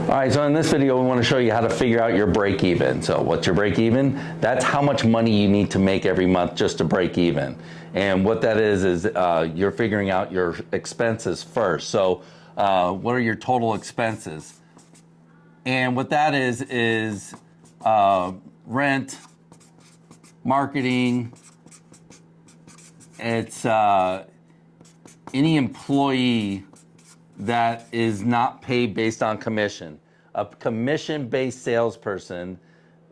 All right, so in this video, we want to show you how to figure out your break even. So what's your break even? That's how much money you need to make every month just to break even. And what that is you're figuring out your expenses first. So what are your total expenses? And what that is rent, marketing, it's any employee that is not paid based on commission. A commission-based salesperson,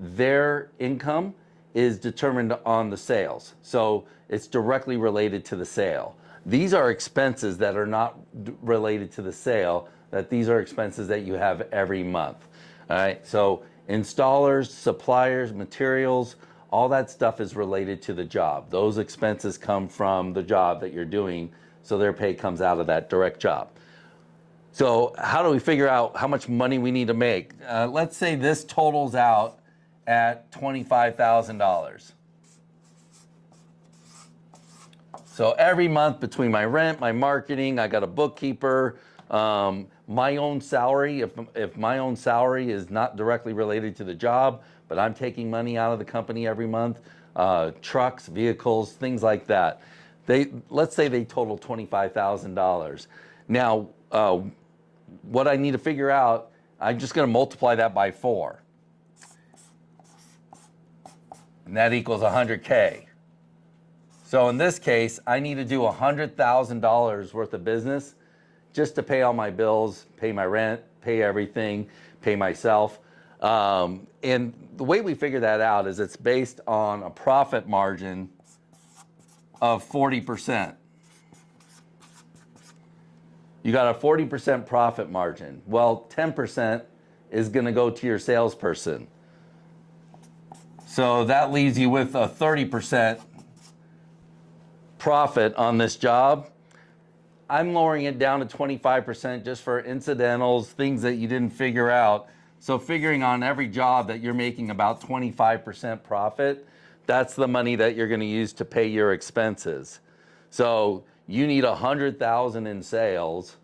their income is determined on the sales. So it's directly related to the sale. These are expenses that are not related to the sale, that these are expenses that you have every month. All right, so installers, suppliers, materials, all that stuff is related to the job. Those expenses come from the job that you're doing, so their pay comes out of that direct job. So how do we figure out how much money we need to make? Let's say this totals out at $25,000. So every month between my rent, my marketing, I got a bookkeeper, my own salary, if my own salary is not directly related to the job, but I'm taking money out of the company every month, trucks, vehicles, things like that. Let's say they total $25,000. Now, what I need to figure out, I'm just going to multiply that by 4. And that equals 100K. So in this case, I need to do $100,000 worth of business just to pay all my bills, pay my rent, pay everything, pay myself. And the way we figure that out is it's based on a profit margin of 40%. You got a 40% profit margin. Well, 10% is going to go to your salesperson. So that leaves you with a 30% profit on this job. I'm lowering it down to 25% just for incidentals, things that you didn't figure out. So figuring on every job that you're making about 25% profit, that's the money that you're going to use to pay your expenses. So you need $100,000 in sales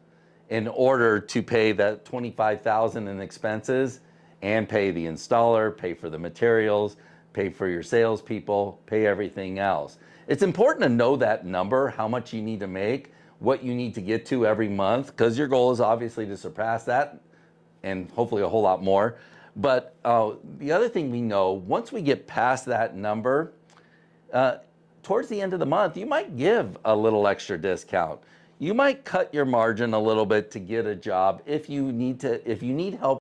in order to pay that $25,000 in expenses and pay the installer, pay for the materials, pay for your salespeople, pay everything else. It's important to know that number, how much you need to make, what you need to get to every month, because your goal is obviously to surpass that and hopefully a whole lot more. But the other thing we know, once we get past that number, towards the end of the month, you might give a little extra discount. You might cut your margin a little bit to get a job if you need help